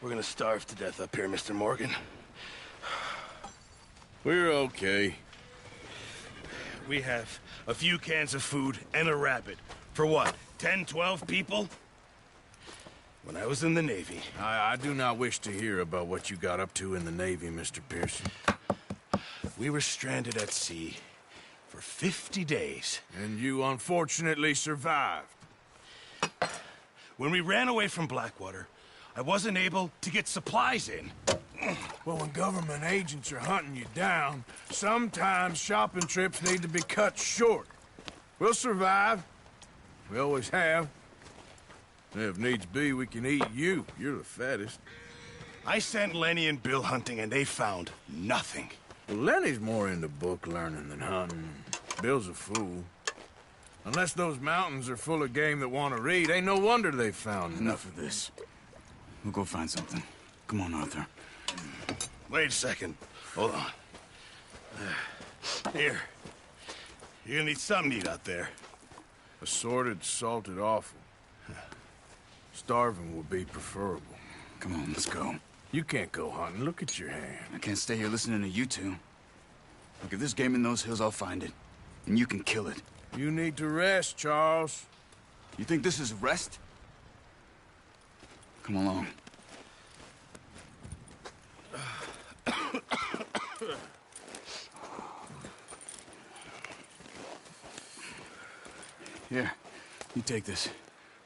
We're gonna starve to death up here, Mr. Morgan. We're okay. We have a few cans of food and a rabbit. For what, 10, 12 people? When I was in the Navy... I do not wish to hear about what you got up to in the Navy, Mr. Pearson. We were stranded at sea for 50 days. And you unfortunately survived. When we ran away from Blackwater, I wasn't able to get supplies in. Well, when government agents are hunting you down, sometimes shopping trips need to be cut short. We'll survive. We always have. If needs be, we can eat you. You're the fattest. I sent Lenny and Bill hunting, and they found nothing. Well, Lenny's more into book learning than hunting. Bill's a fool. Unless those mountains are full of game that want to read, ain't no wonder they found Enough of this. We'll go find something. Come on, Arthur. Wait a second. Hold on. Here. You're gonna need something to eat out there. Assorted, salted offal. Starving would be preferable. Come on, let's go. You can't go hunting. Look at your hand. I can't stay here listening to you two. Look, if there's game in those hills, I'll find it. And you can kill it. You need to rest, Charles. You think this is rest? Come along. Here, you take this.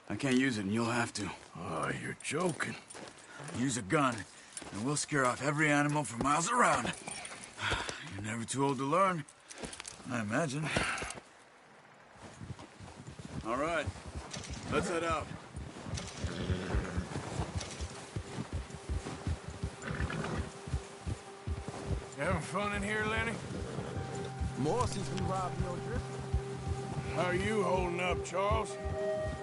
I can't use it, and you'll have to. Oh, you're joking. Use a gun, and we'll scare off every animal for miles around. You're never too old to learn, I imagine. All right, let's head out. You having fun in here, Lenny? More since we robbed the old drift. How are you holding up, Charles?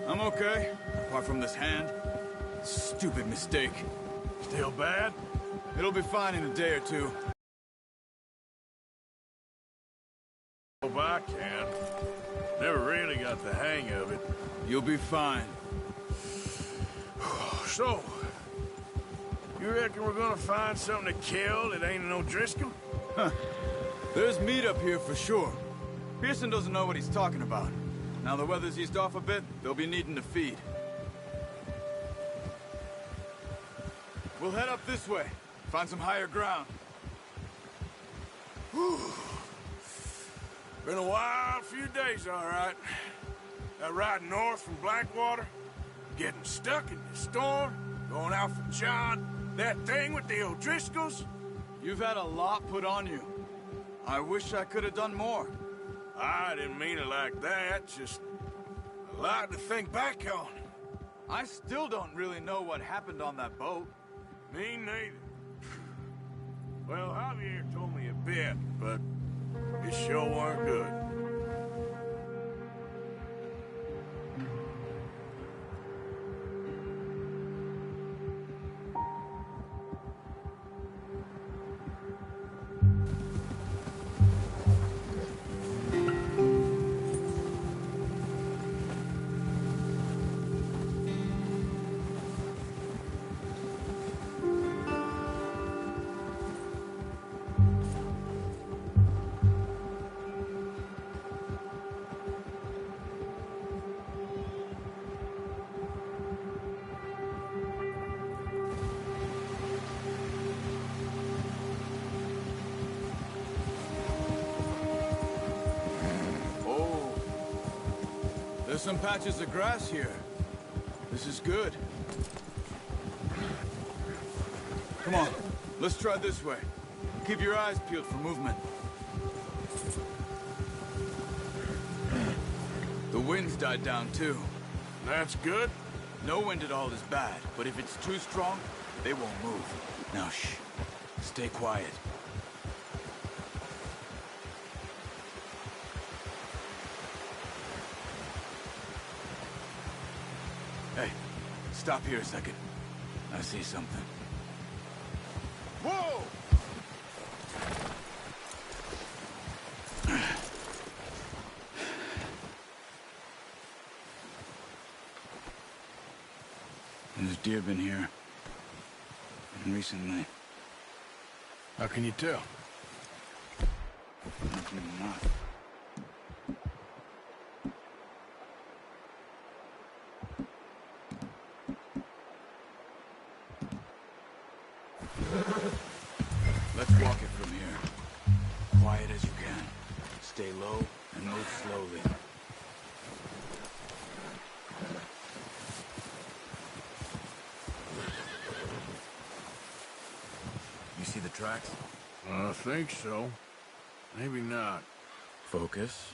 I'm okay, apart from this hand. Stupid mistake. Still bad? It'll be fine in a day or two. Hope I can. Never really got the hang of it. You'll be fine. So, you reckon we're gonna find something to kill that ain't no Driscoll? Huh. There's meat up here for sure. Pearson doesn't know what he's talking about. Now the weather's eased off a bit, they'll be needing to feed. We'll head up this way. Find some higher ground. Whew. Been a wild few days, all right. That ride north from Blackwater, getting stuck in the storm, going out for John, that thing with the O'Driscolls. You've had a lot put on you. I wish I could have done more. I didn't mean it like that, just a lot to think back on. I still don't really know what happened on that boat. Me neither. Well, Javier told me a bit, but it sure weren't good. There's some patches of grass here. This is good. Come on, let's try this way. Keep your eyes peeled for movement. The wind's died down too. That's good. No wind at all is bad, but if it's too strong, they won't move. Now shh, stay quiet. Hey, stop here a second. I see something. Whoa! There's deer been here. And recently. How can you tell? Nothing not. Let's walk it from here. Quiet as you can. Stay low and move slowly. You see the tracks? I think so. Maybe not. Focus.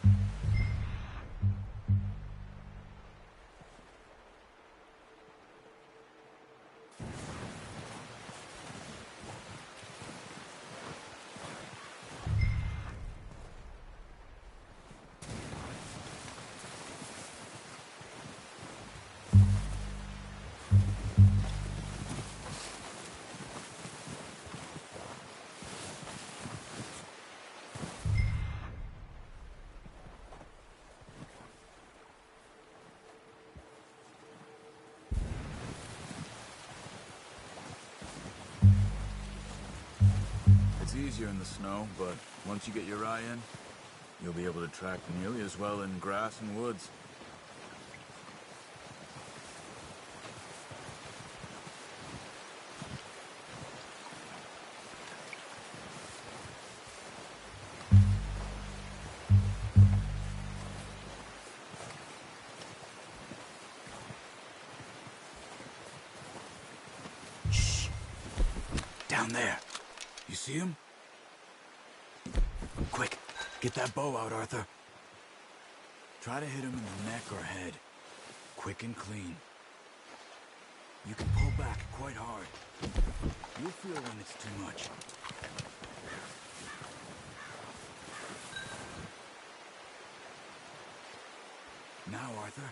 It's easier in the snow, but once you get your eye in, you'll be able to track nearly as well in grass and woods. Shh! Down there. You see him? Quick, get that bow out, Arthur. Try to hit him in the neck or head. Quick and clean. You can pull back quite hard. You'll feel when it's too much. Now, Arthur.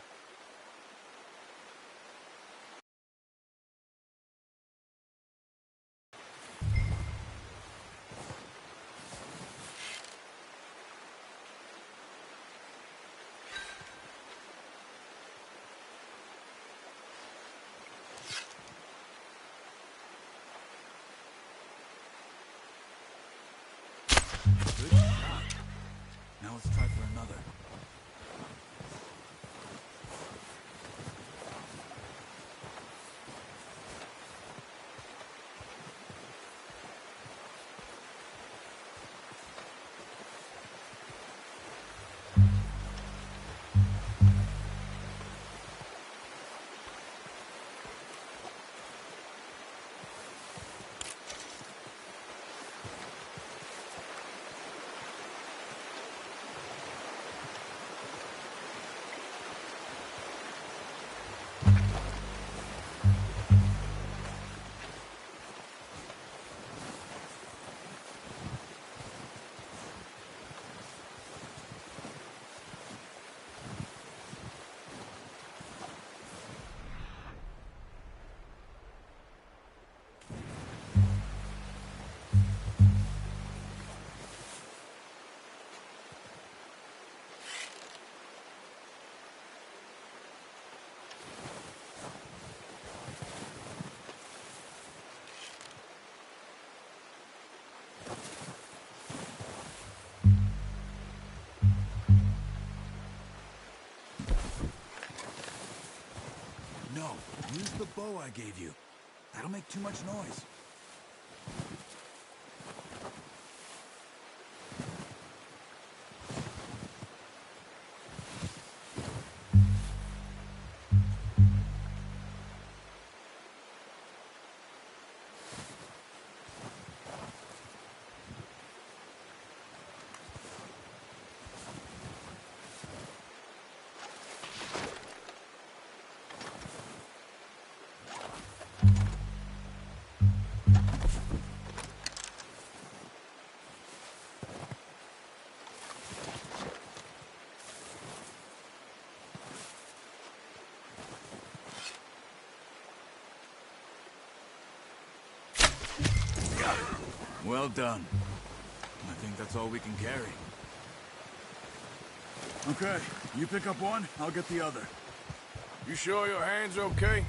Good shot. Now let's try for another. No, use the bow I gave you. That'll make too much noise. Well done. I think that's all we can carry. Okay, you pick up one, I'll get the other. You sure your hand's okay?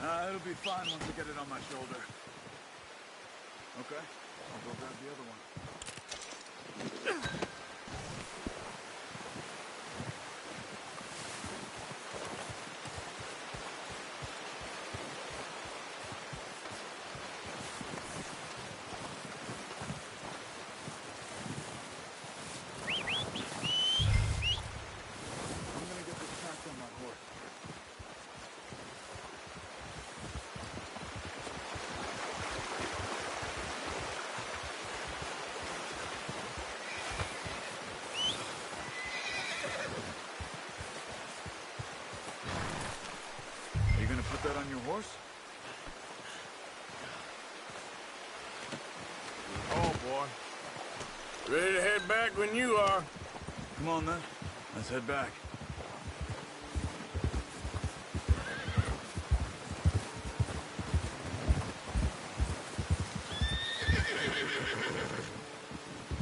It'll be fine once I get it on my shoulder. Okay, I'll go grab the other one. Put that on your horse? Oh, boy. Ready to head back when you are. Come on, then. Let's head back.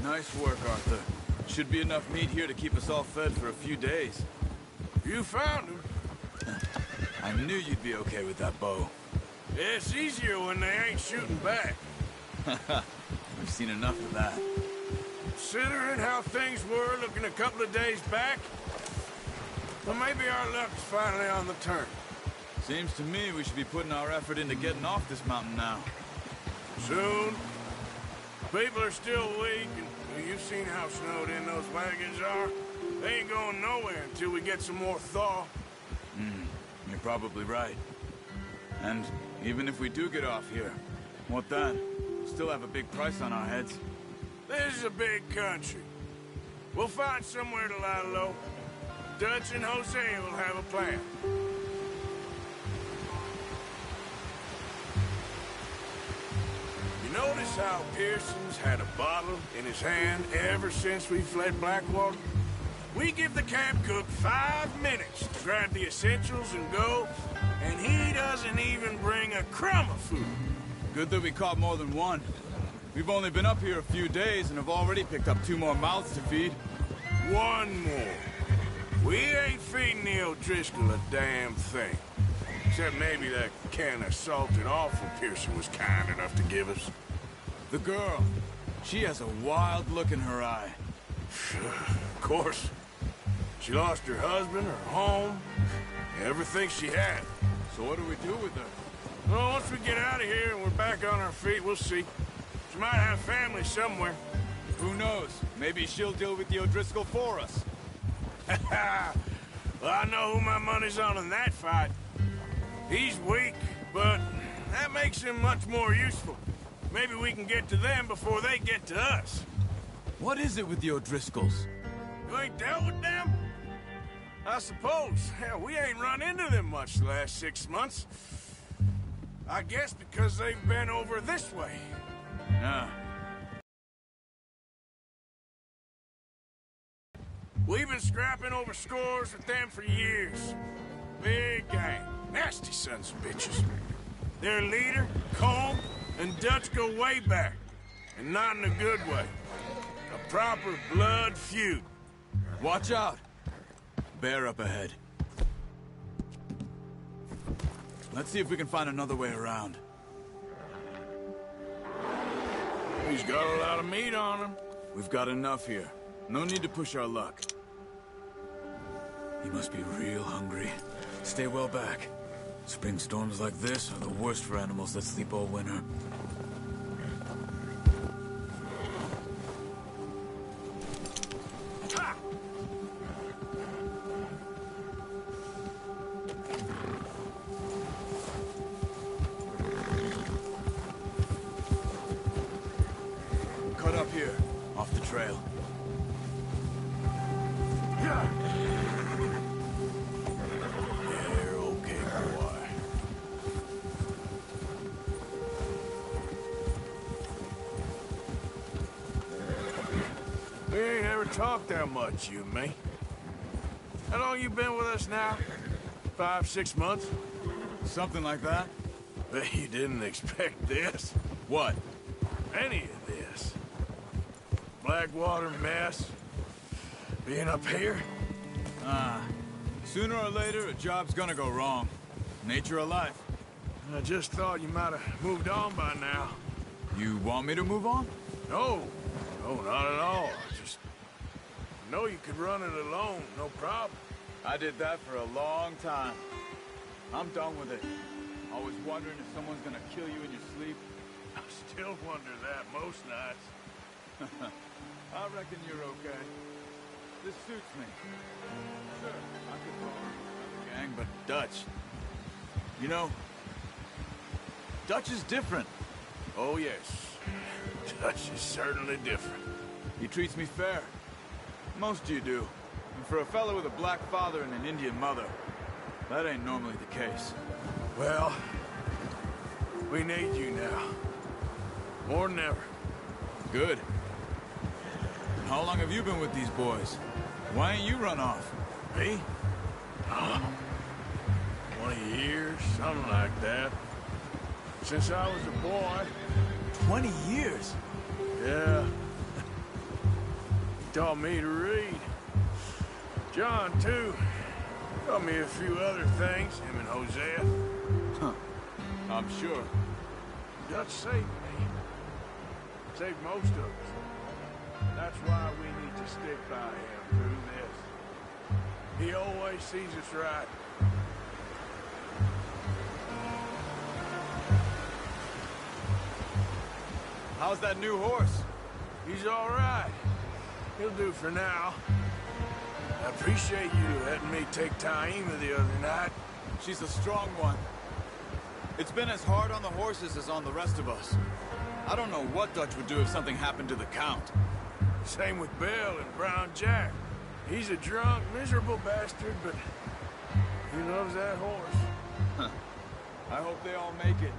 Nice work, Arthur. Should be enough meat here to keep us all fed for a few days. You found him. I knew you'd be okay with that bow. It's easier when they ain't shooting back. We've seen enough of that. Considering how things were looking a couple of days back, well, maybe our luck's finally on the turn. Seems to me we should be putting our effort into getting off this mountain now. Soon. People are still weak, and well, you've seen how snowed in those wagons are. They ain't going nowhere until we get some more thaw. You're probably right. And even if we do get off here, what then? We still have a big price on our heads. This is a big country. We'll find somewhere to lie low. Dutch and Jose will have a plan. You notice how Pearson's had a bottle in his hand ever since we fled Blackwater? We give the camp cook 5 minutes to grab the essentials and go, and he doesn't even bring a crumb of food. Good that we caught more than one. We've only been up here a few days and have already picked up 2 more mouths to feed. One more. We ain't feeding the O'Driscoll a damn thing. Except maybe that can of salted offal Pearson was kind enough to give us. The girl. She has a wild look in her eye. Of course. She lost her husband, her home, everything she had. So what do we do with her? Well, once we get out of here and we're back on our feet, we'll see. She might have family somewhere. Who knows? Maybe she'll deal with the O'Driscoll for us. Well, I know who my money's on in that fight. He's weak, but that makes him much more useful. Maybe we can get to them before they get to us. What is it with the O'Driscolls? You ain't dealt with them? I suppose. Hell, we ain't run into them much the last 6 months. I guess because they've been over this way. Yeah. We've been scrapping over scores with them for years. Big gang. Nasty sons of bitches. Their leader, Combe, and Dutch go way back. And not in a good way. A proper blood feud. Watch out! Bear up ahead. Let's see if we can find another way around. He's got a lot of meat on him. We've got enough here. No need to push our luck. He must be real hungry. Stay well back. Spring storms like this are the worst for animals that sleep all winter. Cut up here, off the trail. Yeah, okay, boy. We ain't ever talked that much, you and me. How long you been with us now? 5, 6 months? Something like that? Bet you didn't expect this. What? Any of this. Blackwater mess. Being up here. Sooner or later, a job's gonna go wrong. Nature of life. I just thought you might have moved on by now. You want me to move on? No, no, not at all. Just know you could run it alone, no problem. I did that for a long time. I'm done with it. Always wondering if someone's gonna kill you in your sleep. I still wonder that most nights. I reckon you're okay. This suits me. Sure, I could roll with the gang, but Dutch. You know, Dutch is different. Oh, yes. Dutch is certainly different. He treats me fair. Most of you do. And for a fellow with a black father and an Indian mother, that ain't normally the case. Well, we need you now. More than ever. Good. How long have you been with these boys? Why ain't you run off? Me? Oh, 20 years, something like that. Since I was a boy. 20 years? Yeah. He taught me to read. John, too. Taught me a few other things, him and Hosea. Huh. I'm sure. Dutch saved me. Saved most of us. That's why we need to stick by him through this. He always sees us right. How's that new horse? He's all right. He'll do for now. I appreciate you letting me take Taima the other night. She's a strong one. It's been as hard on the horses as on the rest of us. I don't know what Dutch would do if something happened to the Count. Same with Bill and Brown Jack. He's a drunk, miserable bastard, but he loves that horse. Huh. I hope they all make it.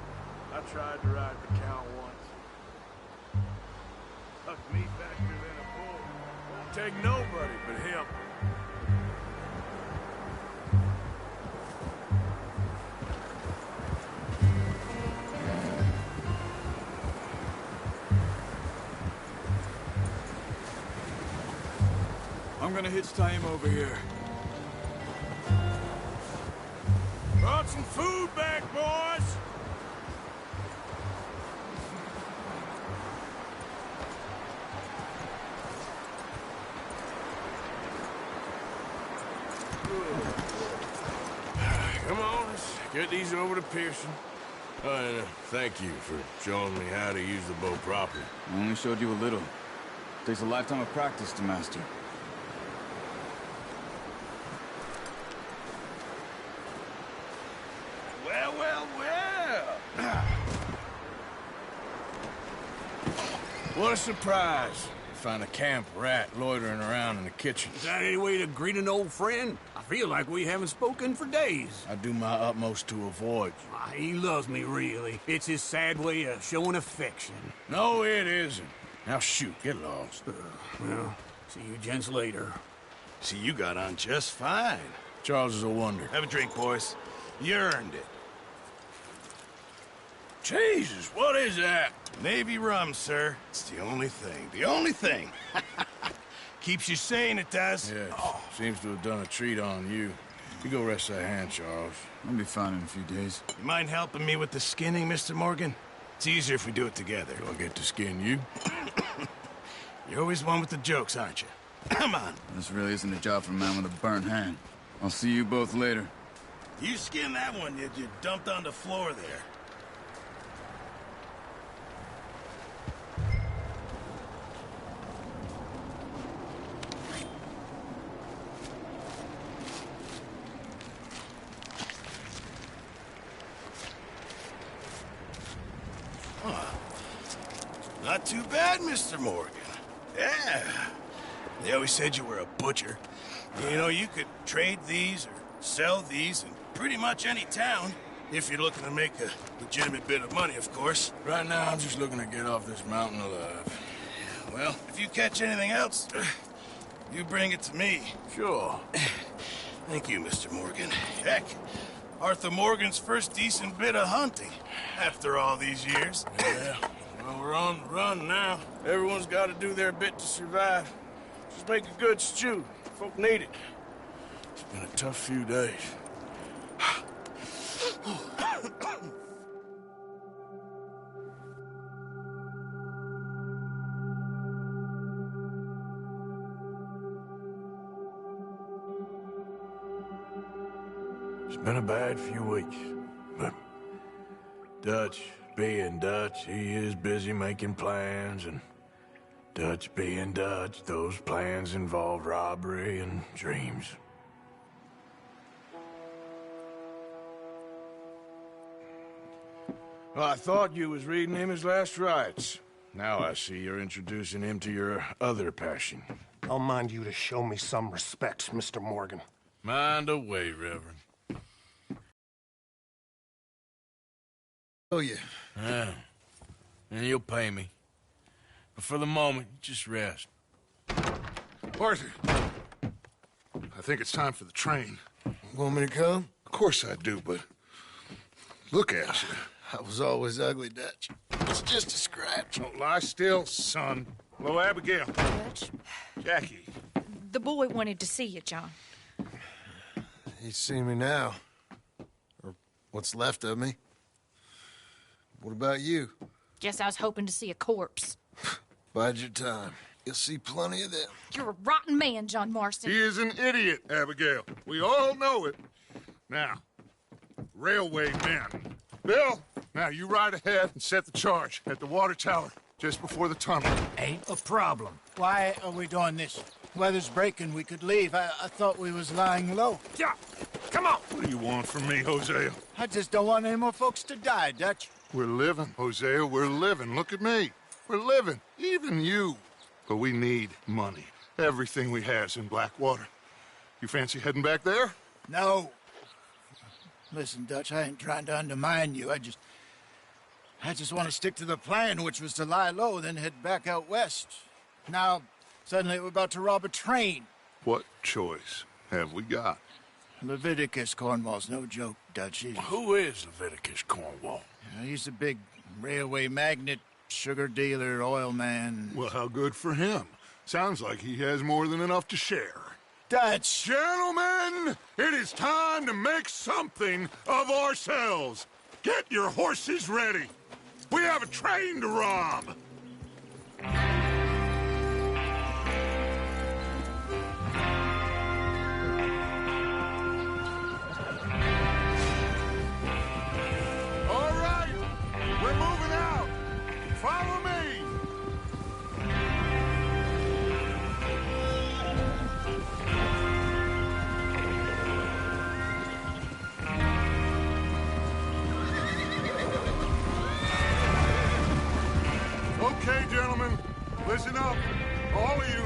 I tried to ride the Count once. Fucked me faster than a bull. Won't take nobody but him. I'm gonna hitch Taima over here. Brought some food back, boys! Come on, let's get these over to Pearson. And thank you for showing me how to use the bow properly. I only showed you a little. Takes a lifetime of practice to master. Well, well, well. What a surprise. Find a camp rat loitering around in the kitchen. Is that any way to greet an old friend? I feel like we haven't spoken for days. I do my utmost to avoid you. He loves me, really. It's his sad way of showing affection. No, it isn't. Now shoot, get lost. Well, see you gents later. See, you got on just fine. Charles is a wonder. Have a drink, boys. You earned it. Jesus, what is that? Navy rum, sir. It's the only thing. The only thing. Keeps you sane, it does. Yes, seems to have done a treat on you. You go rest that hand, Charles. I'll be fine in a few days. You mind helping me with the skinning, Mr. Morgan? It's easier if we do it together. Do I get to skin you? You're always one with the jokes, aren't you? Come on. This really isn't a job for a man with a burnt hand. I'll see you both later. You skinned that one you dumped on the floor there. Not too bad, Mr. Morgan. Yeah. They always said you were a butcher. You know, you could trade these or sell these in pretty much any town, if you're looking to make a legitimate bit of money, of course. Right now, I'm just looking to get off this mountain alive. Well, if you catch anything else, you bring it to me. Sure. Thank you, Mr. Morgan. Heck, Arthur Morgan's first decent bit of hunting after all these years. Yeah. Well, we're on the run now. Everyone's got to do their bit to survive. Just make a good stew. Folk need it. It's been a tough few days. It's been a bad few weeks, but Dutch being Dutch, he is busy making plans, and Dutch being Dutch, those plans involve robbery and dreams. Well, I thought you was reading him his last rites. Now I see you're introducing him to your other passion. I'll mind you to show me some respect, Mr. Morgan. Mind away, Reverend. Oh, yeah. Yeah. And you'll pay me. But for the moment, just rest. Arthur, I think it's time for the train. Want me to come? Of course I do, but look at you. I was always ugly, Dutch. It's just a scratch. Don't lie still, son. Hello, Abigail. Dutch, Jackie. the boy wanted to see you, John. He's seen me now. Or what's left of me. What about you? Guess I was hoping to see a corpse. Bide your time. You'll see plenty of them. You're a rotten man, John Marston. He is an idiot, Abigail. We all know it. Now, railway men. Bill, now you ride ahead and set the charge at the water tower just before the tunnel. Ain't a problem. Why are we doing this? Weather's breaking, we could leave. I thought we was lying low. Yeah, come on. What do you want from me, Hosea? I just don't want any more folks to die, Dutch. We're living, Hosea, we're living. Look at me. We're living, even you. But we need money. Everything we have's in Blackwater. You fancy heading back there? No. Listen, Dutch, I ain't trying to undermine you. I just want to stick to the plan, which was to lie low, then head back out west. Now, suddenly we're about to rob a train. What choice have we got? Leviticus Cornwall's no joke, Dutch. Who is Leviticus Cornwall? He's a big railway magnate, sugar dealer, oil man. Well, how good for him. Sounds like he has more than enough to share. Dutch! Gentlemen, it is time to make something of ourselves. Get your horses ready. We have a train to rob. All right, we're moving out. Follow me. Okay, gentlemen, listen up, all of you.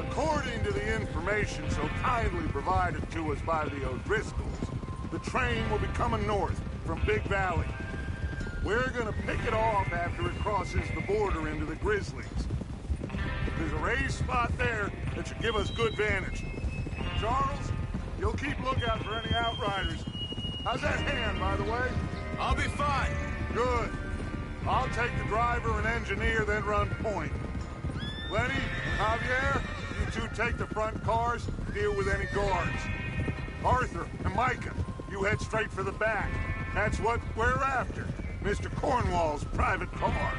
According to the information so kindly provided to us by the O'Driscolls, the train will be coming north from Big Valley. We're gonna pick it off after it crosses the border into the Grizzlies. There's a raised spot there that should give us good vantage. Charles, you'll keep lookout for any outriders. How's that hand, by the way? I'll be fine. Good. I'll take the driver and engineer, then run point. Lenny, Javier, you two take the front cars, deal with any guards. Arthur and Micah, you head straight for the back. That's what we're after. Mr. Cornwall's private car.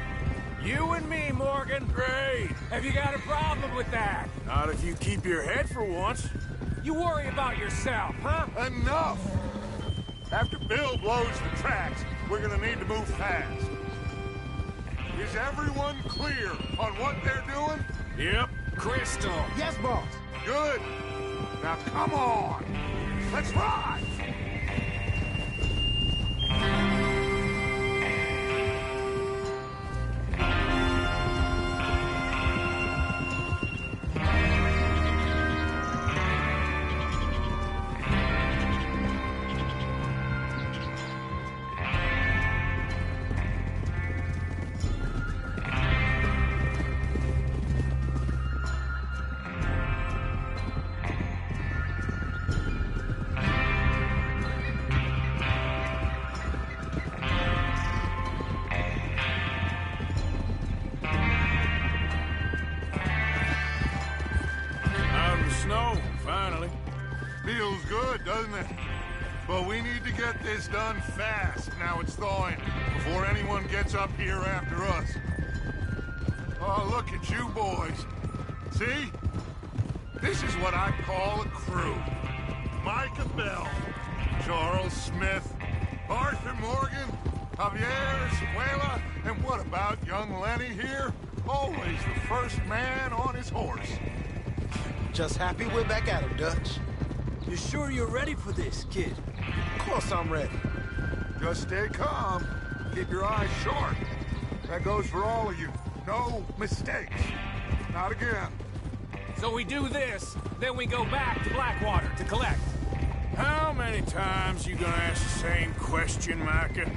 You and me, Morgan. Great. Have you got a problem with that? Not if you keep your head for once. You worry about yourself, huh? Enough! After Bill blows the tracks, we're gonna need to move fast. Is everyone clear on what they're doing? Yep. Crystal. Yes, boss. Good. Now come on. Let's ride. Feels good, doesn't it? But we need to get this done fast, now it's thawing, before anyone gets up here after us. Oh, look at you boys. See? This is what I call a crew. Micah Bell, Charles Smith, Arthur Morgan, Javier Escuela, and what about young Lenny here? Always the first man on his horse. Just happy we're back at him, Dutch. You sure you're ready for this, kid? Of course I'm ready. Just stay calm. Keep your eyes sharp. That goes for all of you. No mistakes. Not again. So we do this, then we go back to Blackwater to collect. How many times you gonna ask the same question, Micah?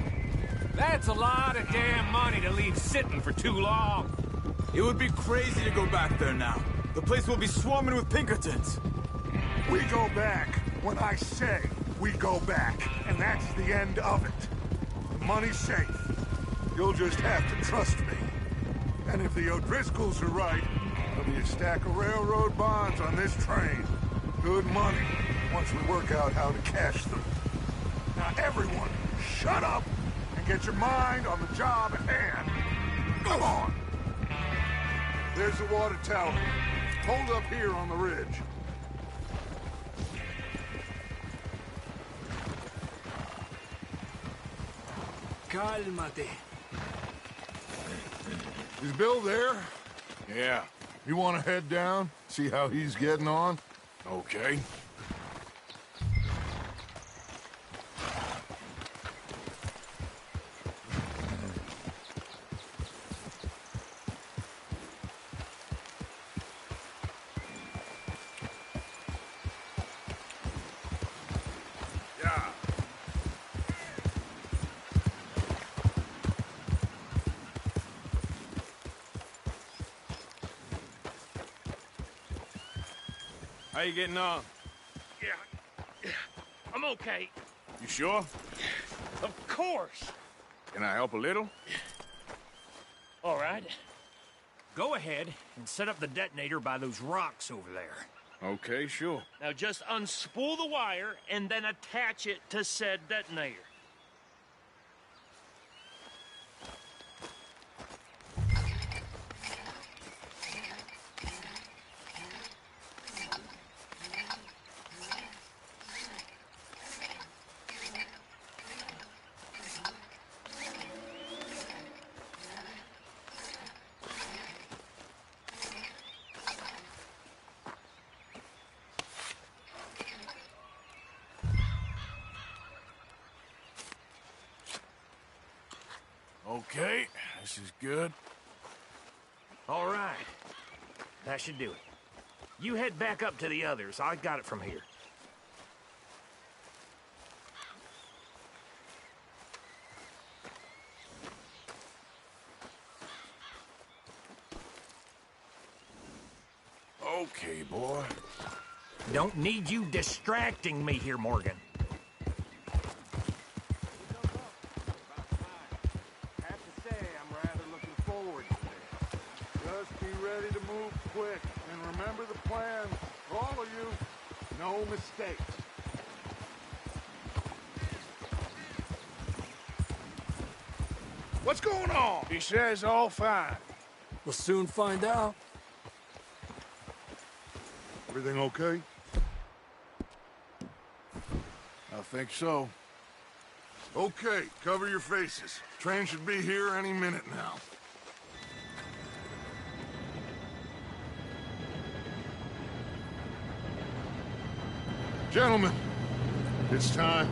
That's a lot of damn money to leave sitting for too long. It would be crazy to go back there now. The place will be swarming with Pinkertons. We go back when I say we go back, and that's the end of it. The money's safe. You'll just have to trust me. And if the O'Driscolls are right, there'll be a stack of railroad bonds on this train. Good money, once we work out how to cash them. Now everyone, shut up and get your mind on the job at hand. Come on. There's the water tower. Hold up here on the ridge. Cálmate. Is Bill there? Yeah, You want to head down? See how he's getting on? okay. Yeah. How you getting on? Yeah, I'm okay. You sure? Of course. Can I help a little? All right. Go ahead and set up the detonator by those rocks over there. Okay, sure. Now just unspool the wire and then attach it to said detonator. Okay, this is good. All right. That should do it. You head back up to the others. I got it from here. Okay, boy. Don't need you distracting me here, Morgan. Just be ready to move quick. And remember the plan. For all of you, no mistakes. What's going on? He says all fine. We'll soon find out. Everything okay? I think so. Okay, cover your faces. Train should be here any minute now. Gentlemen, it's time.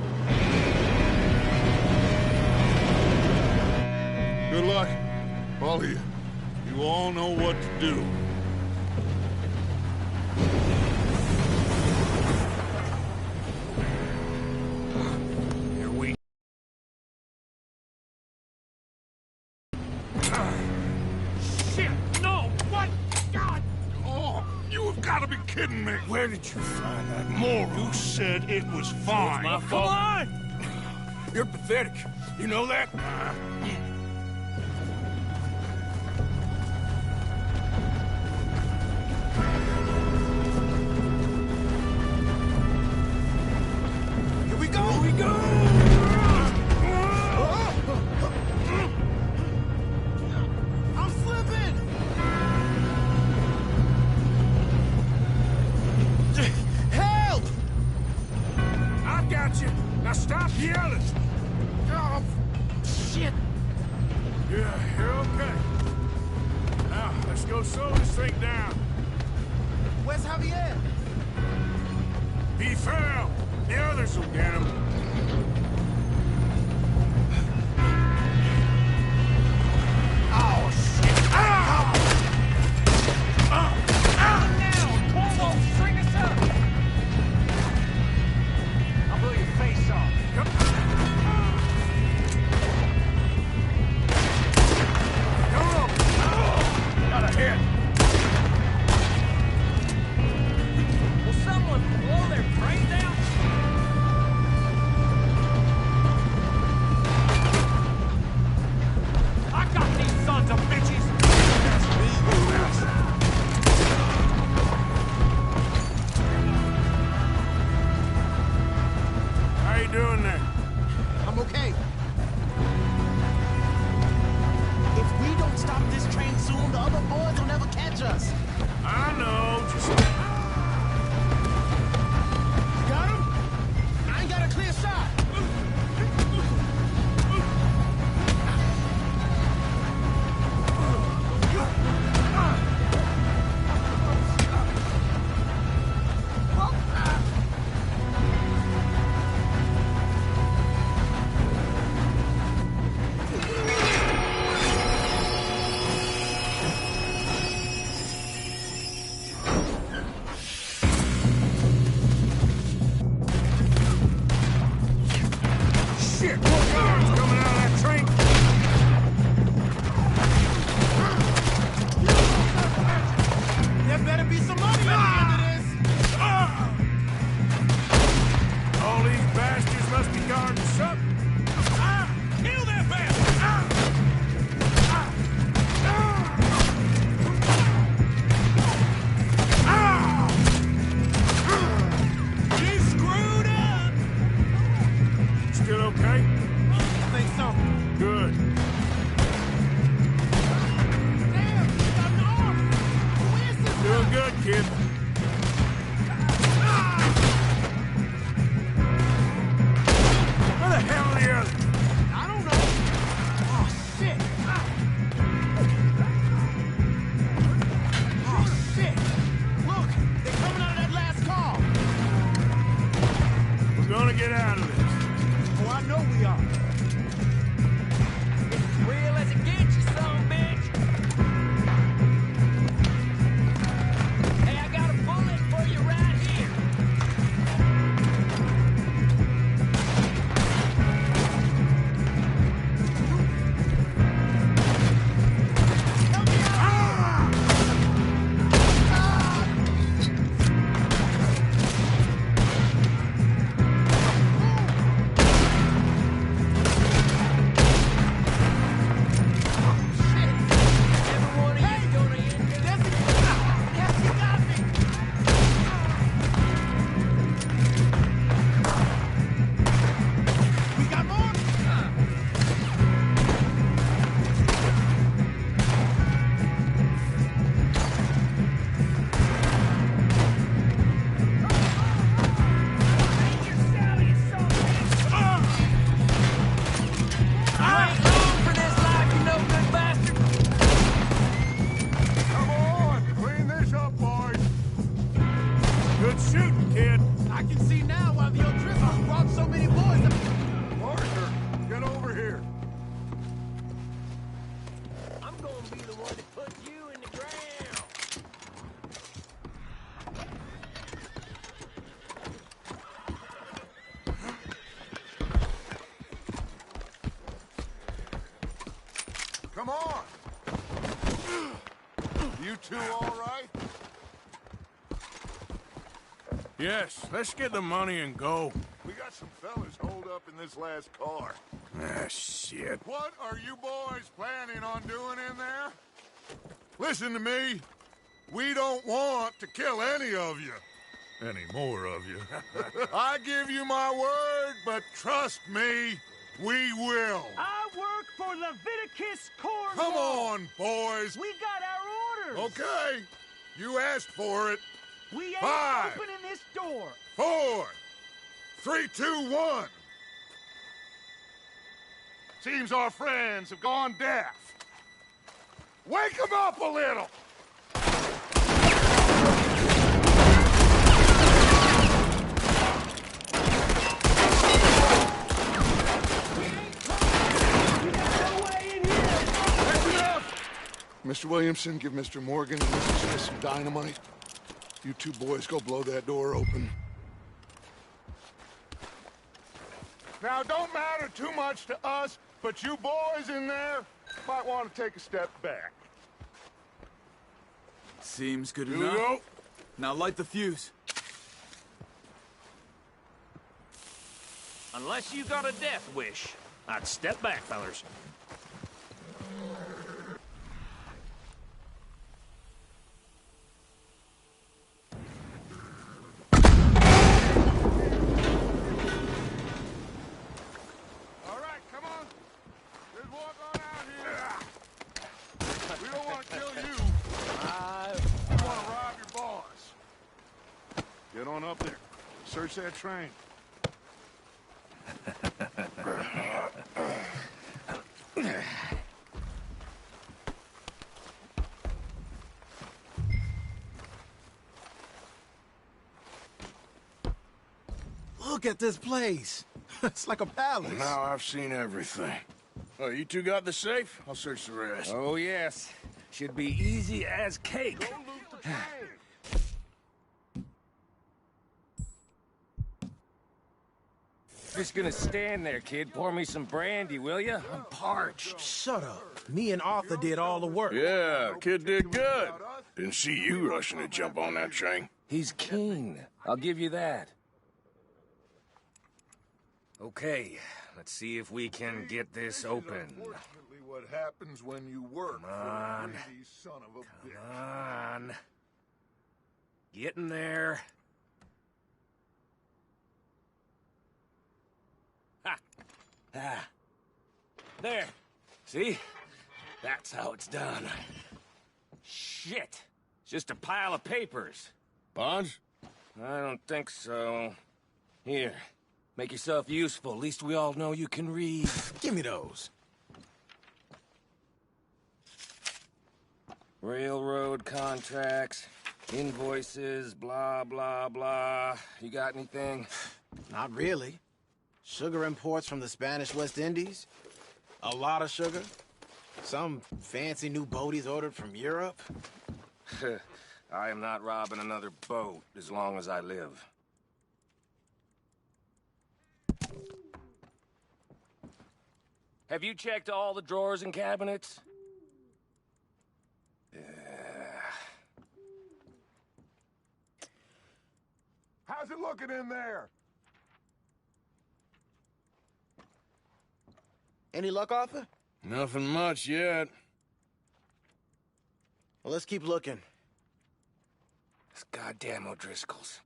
Good luck, all of you. You all know what to do. Here we... Shit! No! What? God! Oh, you have got to be kidding me. Where did you find that? Morgan said it was fine. My Come fault. on! You're pathetic. You know that? Here we go! Here we go! I'm slipping! Help! I got you. Now stop yelling! Oh, shit! Yeah, you're okay. Now, let's go slow this thing down. Where's Javier? He fell. The others will get him. Oh, shit! Now, Corvo, string us up! I'll blow your face off. Got a hit. Will someone blow their brains out? I got these sons of bitches! How you doing there? I'm okay. If we don't stop this train soon, the other boys will never catch us. I know, just... Got him? I ain't got a clear shot. Shit! More guards coming out of that train! There better be some money at the end of this. All these bastards must be guarding something. Kill that bastard! You screwed up! Still okay? I think so. Good. Damn, he got an arm. Who is this guy? Doing good, kid. Where the hell are the others? I don't know. Oh, shit. Oh, shit. Look, they're coming out of that last car. We're gonna get out of this. Oh, I know we are. Real as it gets, you son of a bitch! Hey, I got a bullet for you right here! Every one of you's gonna end up... Yes, you got me. We got more? Come on, clean this up, boys. Good shooting, kid. I can see now why the O'Driscolls brought so many boys up. Parker, get over here. I'm gonna be the one that puts you in the ground. Come on. You two all right? Yes, let's get the money and go. We got some fellas holed up in this last car. Ah, shit. What are you boys planning on doing in there? Listen to me. We don't want to kill any of you. Any more of you. I give you my word, but trust me, we will. I work for Leviticus Cornwall. Come on, boys. We got our orders. Okay. You asked for it. We ain't 5, opening this door. 4, 3, 2, 1. Seems our friends have gone deaf. Wake them up a little! Mr. Williamson, give Mr. Morgan and Mr. Smith some dynamite. You two boys go blow that door open. Now, don't matter too much to us, but you boys in there might want to take a step back. Seems good Here we enough. go. Now light the fuse. Unless you got a death wish, I'd step back, fellers. All right, come on. Just walk on out here. We don't want to kill you. We want to rob your boss. Get on up there. Search that train. Look at this place. It's like a palace. Now I've seen everything. Oh, you two got the safe? I'll search the rest. Oh, yes. Should be easy as cake. Go loot the train. Just gonna stand there, kid. Pour me some brandy, will ya? I'm parched. Shut up. Me and Arthur did all the work. Yeah, kid did good. Didn't see you rushing to jump on that train. He's keen. I'll give you that. Okay, let's see if we can get this open. Unfortunately, what happens when you work Come on. for a greedy son of a bitch. Come on. Get in there. Ha! Ah. There. See? That's how it's done. Shit. It's just a pile of papers. Bonds? I don't think so. Here. Make yourself useful. At least we all know you can read. Give me those. Railroad contracts, invoices, blah, blah, blah. You got anything? Not really. Sugar imports from the Spanish West Indies. A lot of sugar. Some fancy new boat he's ordered from Europe. I am not robbing another boat as long as I live. Have you checked all the drawers and cabinets? How's it looking in there? Any luck, Arthur? Nothing much yet. Well, let's keep looking. It's goddamn O'Driscoll's.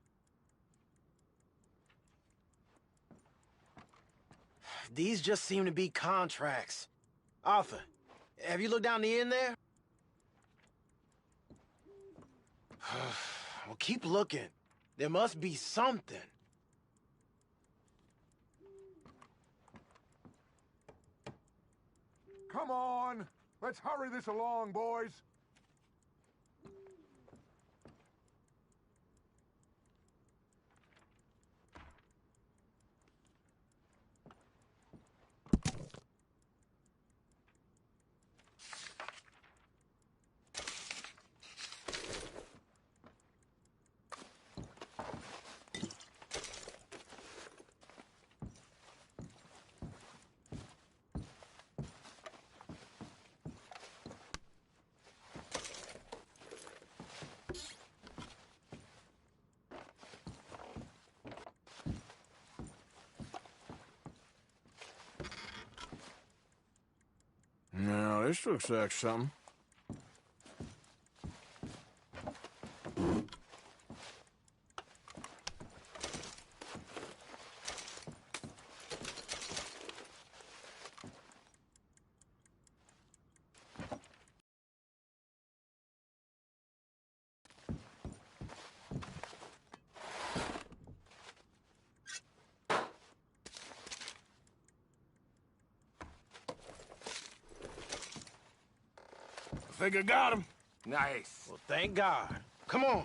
These just seem to be contracts. Arthur, have you looked down the end there? Well, keep looking. There must be something. Come on. Let's hurry this along, boys. Now, this looks like something. think I got him. Nice. Well, thank God. Come on.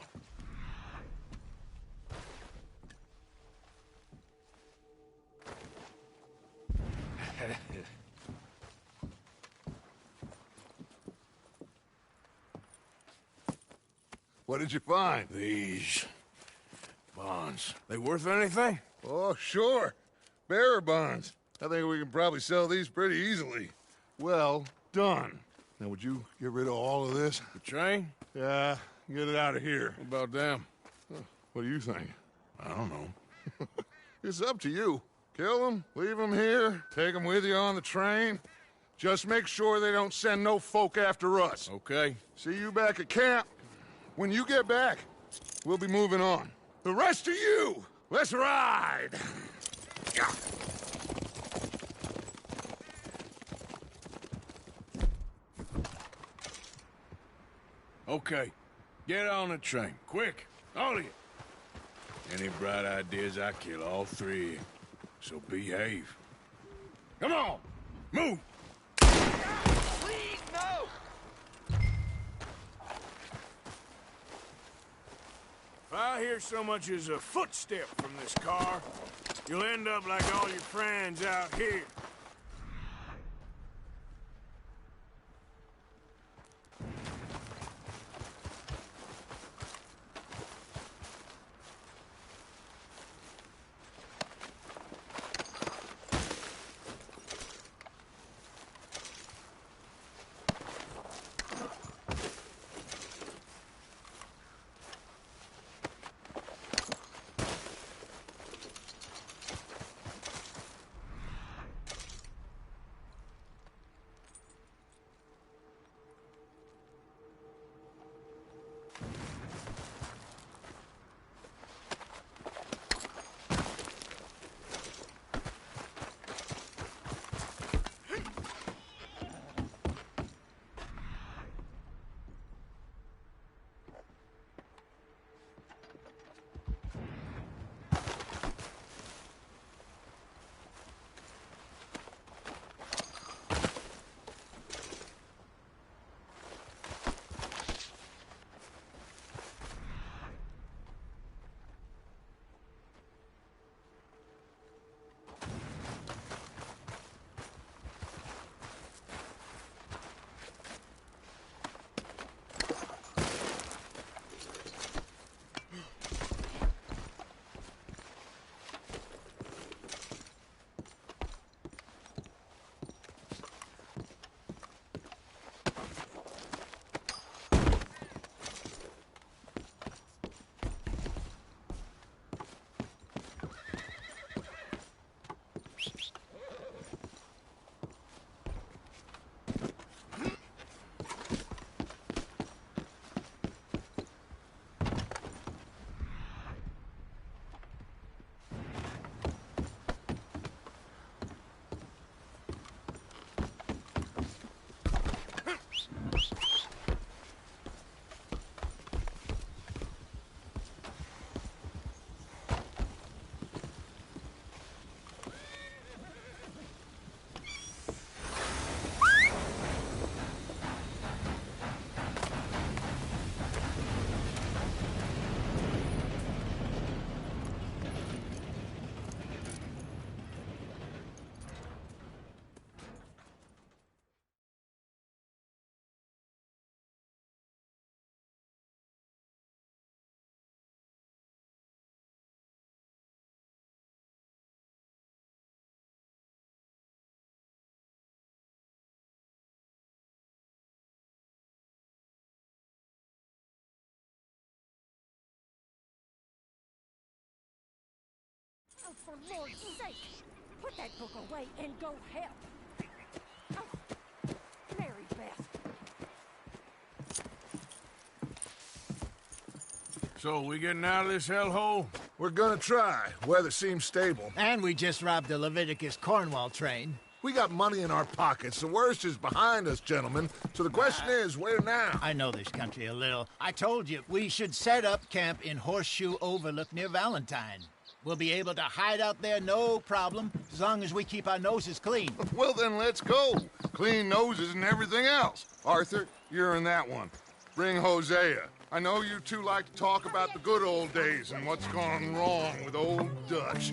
What did you find? These bonds. They worth anything? Oh, sure. Bearer bonds. I think we can probably sell these pretty easily. Well done. Now, would you get rid of all of this? The train? Yeah, get it out of here. What about them? What do you think? I don't know. It's up to you. Kill them, leave them here, take them with you on the train. Just make sure they don't send no folk after us. Okay. See you back at camp. When you get back, we'll be moving on. The rest of you, let's ride! Yeah. Okay. Get on the train. Quick. All of you. Any bright ideas, I kill all three of you. So behave. Come on! Move! Please, no! If I hear so much as a footstep from this car, you'll end up like all your friends out here. Oh, for Lord's sake, put that book away and go help. Oh, Mary Beth. So, we getting out of this hellhole? We're gonna try. Weather seems stable. And we just robbed the Leviticus Cornwall train. We got money in our pockets. The worst is behind us, gentlemen. So the question is, where now? I know this country a little. I told you, we should set up camp in Horseshoe Overlook near Valentine. We'll be able to hide out there no problem, as long as we keep our noses clean. Well, then let's go. Clean noses and everything else. Arthur, you're in that one. Bring Hosea. I know you two like to talk about the good old days and what's gone wrong with old Dutch.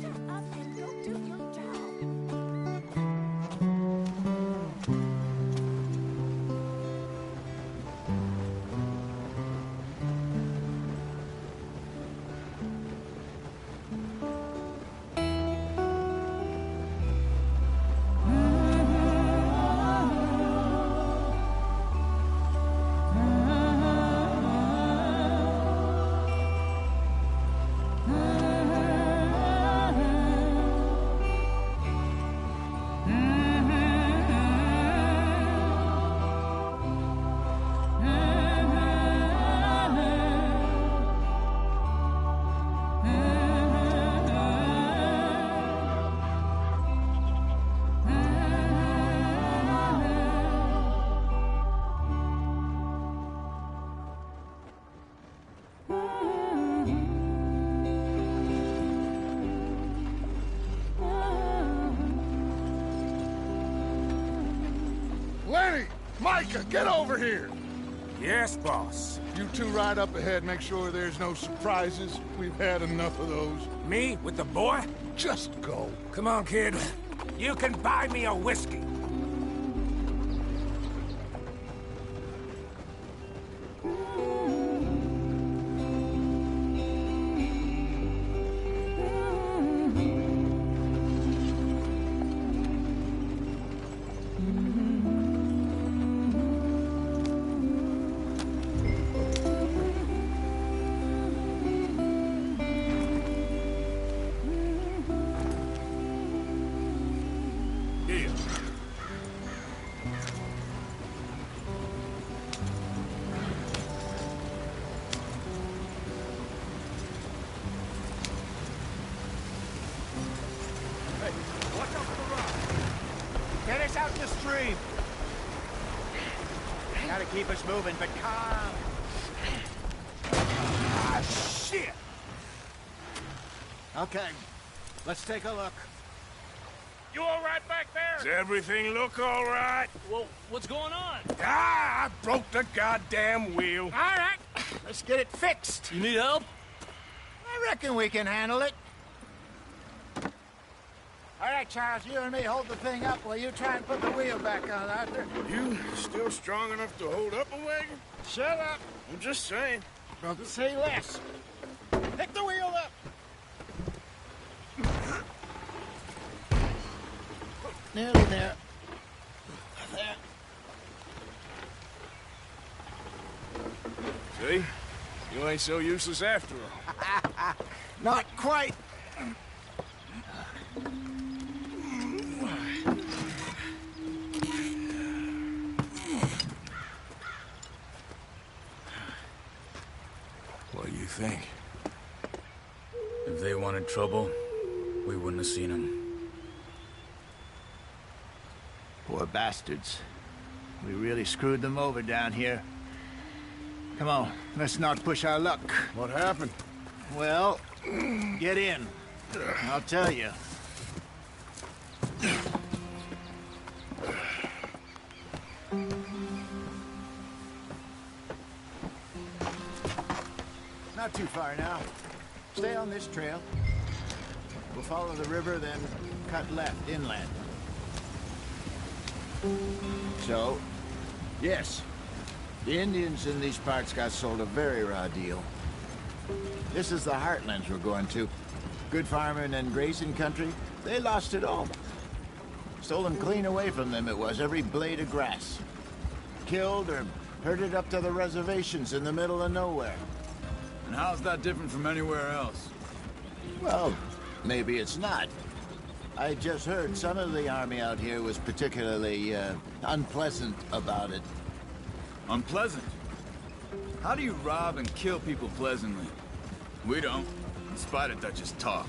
Lenny! Micah, get over here! Yes, boss. You two ride up ahead, make sure there's no surprises. We've had enough of those. Me with the boy? Just go. Come on, kid. You can buy me a whiskey. Get us out the stream. Gotta keep us moving, but calm. Ah, shit! Okay, let's take a look. You all right back there? Does everything look all right? Well, what's going on? Ah, I broke the goddamn wheel. All right, let's get it fixed. You need help? I reckon we can handle it. All right, Charles, you and me hold the thing up while you try and put the wheel back on, Arthur. You still strong enough to hold up a wagon? Shut up. I'm just saying. Don't say less. Pick the wheel up. Nearly there. There. See? You ain't so useless after all. Not quite. What do you think? If they wanted trouble, we wouldn't have seen them. Poor bastards. We really screwed them over down here. Come on, let's not push our luck. What happened? Well, get in. I'll tell you. Not too far now. Stay on this trail. We'll follow the river, then cut left inland. So, yes, the Indians in these parts got sold a very raw deal. This is the heartlands we're going to. Good farming and grazing country, they lost it all. Stolen clean away from them it was, every blade of grass. Killed or herded up to the reservations in the middle of nowhere. And how's that different from anywhere else? Well, maybe it's not. I just heard some of the army out here was particularly, unpleasant about it. Unpleasant? How do you rob and kill people pleasantly? We don't, in spite of Dutch's talk.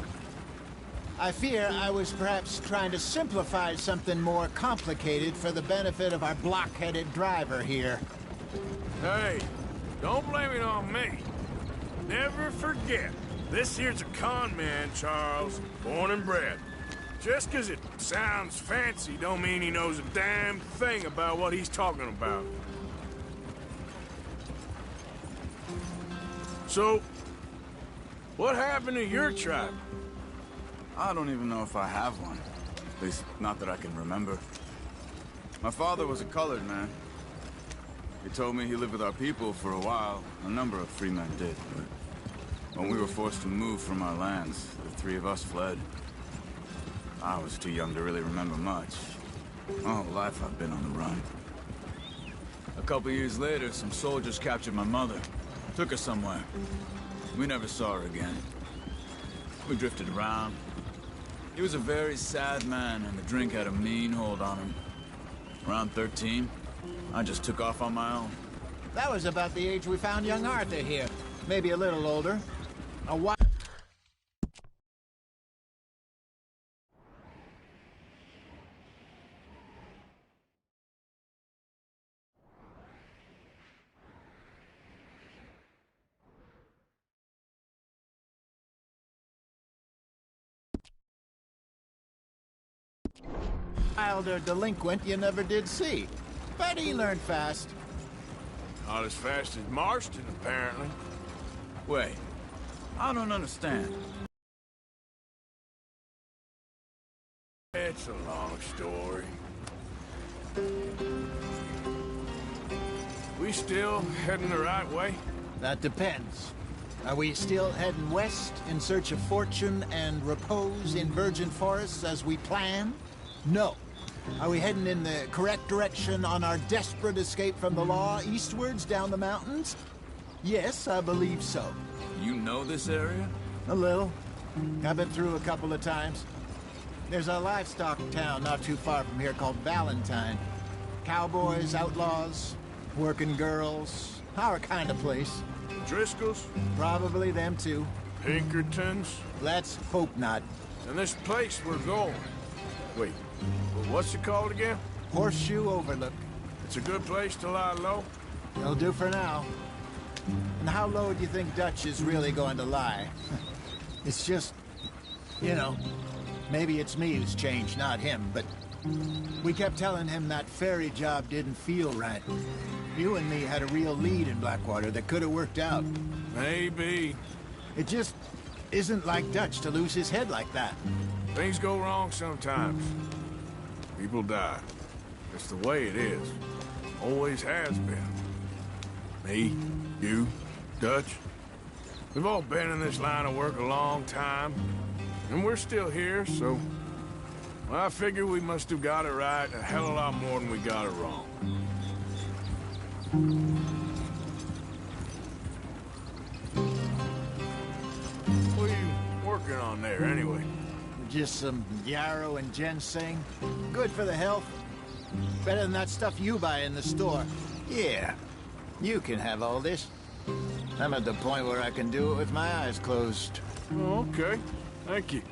I fear I was perhaps trying to simplify something more complicated for the benefit of our block-headed driver here. Hey, don't blame it on me. Never forget, This here's a con man, Charles, born and bred. Just 'cause it sounds fancy don't mean he knows a damn thing about what he's talking about. So, what happened to your tribe? I don't even know if I have one. At least, not that I can remember. My father was a colored man. He told me he lived with our people for a while. A number of free men did, but when we were forced to move from our lands, the three of us fled. I was too young to really remember much. My whole life I've been on the run. A couple years later, some soldiers captured my mother. Took her somewhere. We never saw her again. We drifted around. He was a very sad man, and the drink had a mean hold on him. Around 13, I just took off on my own. That was about the age we found young Arthur here. Maybe a little older. A while. Wilder delinquent you never did see. But he learned fast. Not as fast as Marston, apparently. Wait, I don't understand. It's a long story. We still heading the right way? That depends. Are we still heading west in search of fortune and repose in virgin forests as we planned? No. Are we heading in the correct direction on our desperate escape from the law eastwards down the mountains? Yes, I believe so. You know this area? A little. I've been through a couple of times. There's a livestock town not too far from here called Valentine. Cowboys, outlaws, working girls, our kind of place. Driscolls? Probably them too. Pinkertons? Let's hope not. And this place we're going. Wait, what's it called again? Horseshoe Overlook. It's a good place to lie low? It'll do for now. And how low do you think Dutch is really going to lie? It's just, you know, maybe it's me who's changed, not him, but we kept telling him that ferry job didn't feel right. You and me had a real lead in Blackwater that could have worked out. Maybe. It just isn't like Dutch to lose his head like that. Things go wrong sometimes. People die. It's the way it is. Always has been. Me, you, Dutch. We've all been in this line of work a long time. And we're still here, so... well, I figure we must have got it right a hell of a lot more than we got it wrong. What are you working on there, anyway? Just some yarrow and ginseng. Good for the health. Better than that stuff you buy in the store. Yeah, you can have all this. I'm at the point where I can do it with my eyes closed. Oh, okay. Thank you.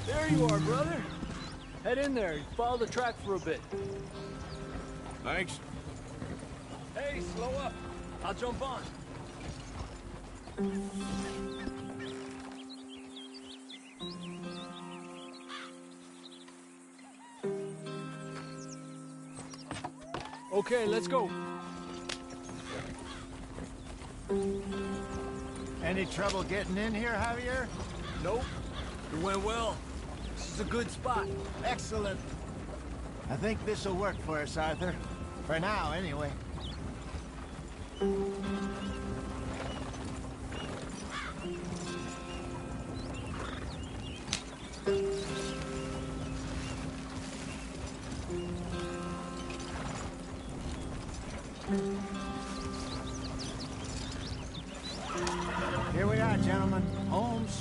There you are, brother. Head in there and follow the track for a bit. Thanks. Hey, slow up. I'll jump on. Okay, let's go. Any trouble getting in here, Javier? Nope. It went well. This is a good spot. Excellent. I think this'll work for us, Arthur. For now, anyway.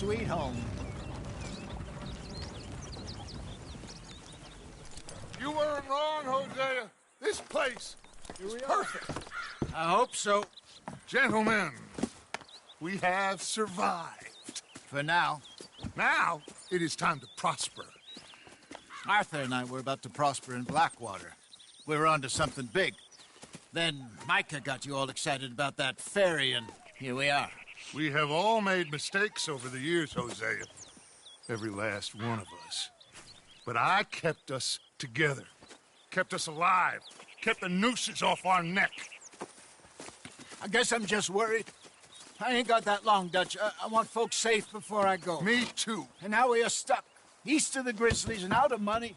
sweet home. You weren't wrong, Hosea. This place is perfect. I hope so. Gentlemen, we have survived. For now. Now, it is time to prosper. Arthur and I were about to prosper in Blackwater. We were onto something big. Then Micah got you all excited about that ferry, and here we are. We have all made mistakes over the years, Hosea. Every last one of us. But I kept us together. Kept us alive. Kept the nooses off our neck. I guess I'm just worried. I ain't got that long, Dutch. I want folks safe before I go. Me too. And now we are stuck. East of the Grizzlies and out of money.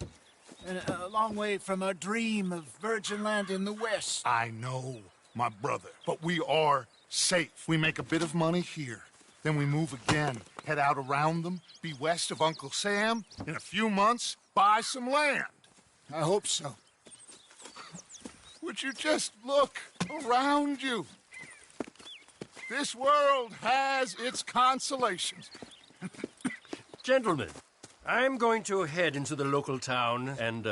And a long way from our dream of virgin land in the west. I know, my brother. But we are safe. We make a bit of money here. Then we move again. Head out around them. Be west of Uncle Sam. In a few months, buy some land. I hope so. Would you just look around you? This world has its consolations. Gentlemen, I'm going to head into the local town and,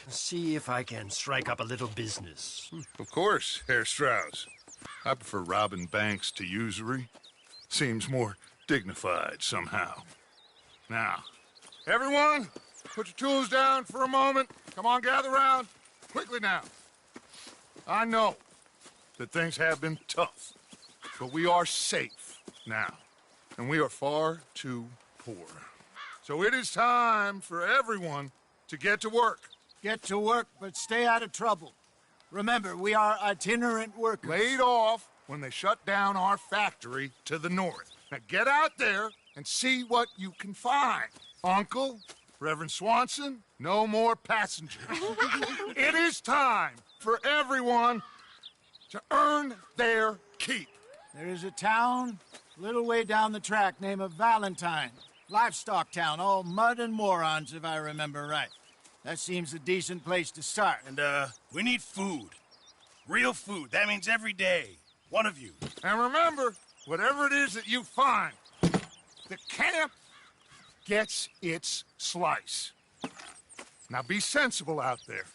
see if I can strike up a little business. Of course, Herr Strauss. I prefer robbing banks to usury. Seems more dignified somehow. Now, everyone, put your tools down for a moment. Come on, gather round. Quickly now. I know that things have been tough, but we are safe now, and we are far too poor. So it is time for everyone to get to work. Get to work, but stay out of trouble. Remember, we are itinerant workers. Laid off when they shut down our factory to the north. Now get out there and see what you can find. Uncle, Reverend Swanson, no more passengers. It is time for everyone to earn their keep. There is a town a little way down the track named Valentine. Livestock town, all mud and morons, if I remember right. That seems a decent place to start. And, we need food. Real food. That means every day. One of you. And remember, whatever it is that you find, the camp gets its slice. Now be sensible out there.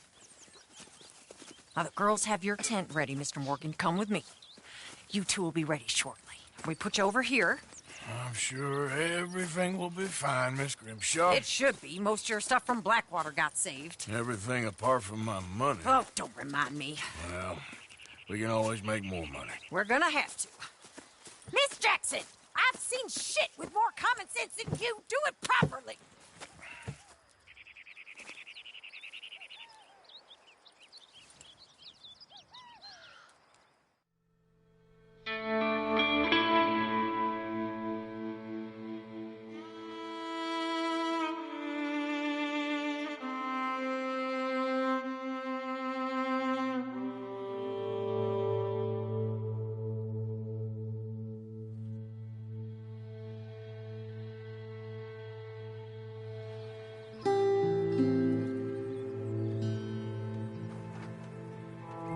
Now, the girls have your tent ready, Mr. Morgan. Come with me. You two will be ready shortly. We put you over here. I'm sure everything will be fine, Miss Grimshaw. It should be. Most of your stuff from Blackwater got saved. Everything apart from my money. Oh, don't remind me. Well, we can always make more money. We're gonna have to. Miss Jackson, I've seen shit with more common sense than you. Do it properly.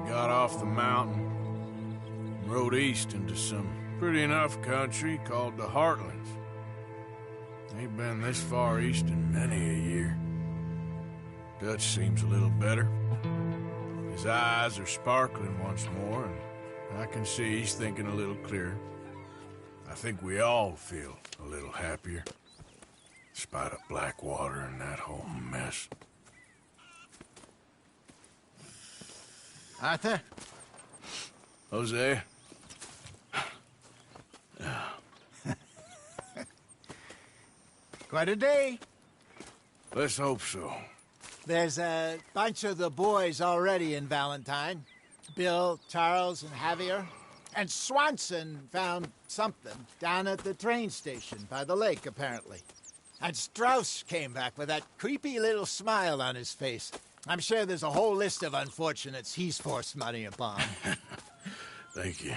Got off the mountain, rode east into some pretty enough country called the Heartlands. Ain't been this far east in many a year. Dutch seems a little better. His eyes are sparkling once more, and I can see he's thinking a little clearer. I think we all feel a little happier, in spite of Blackwater and that whole mess. Arthur? Jose? Quite a day. Let's hope so. There's a bunch of the boys already in Valentine. Bill, Charles, and Javier. And Swanson found something down at the train station by the lake, apparently. And Strauss came back with that creepy little smile on his face. I'm sure there's a whole list of unfortunates he's forced money upon. Thank you.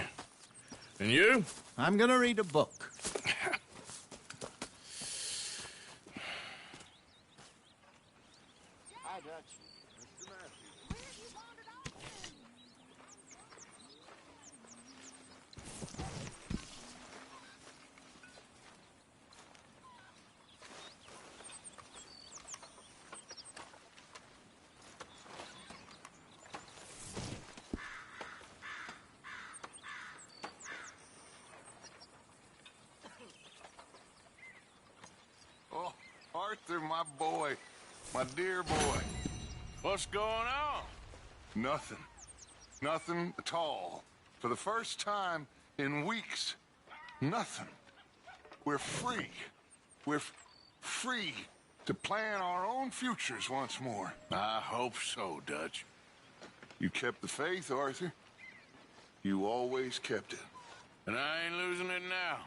And you? I'm gonna read a book. Hi, Dutch. Mr. Matthews. Arthur, my boy. My dear boy. What's going on? Nothing. Nothing at all. For the first time in weeks, nothing. We're free. We're free to plan our own futures once more. I hope so, Dutch. You kept the faith, Arthur. You always kept it. And I ain't losing it now.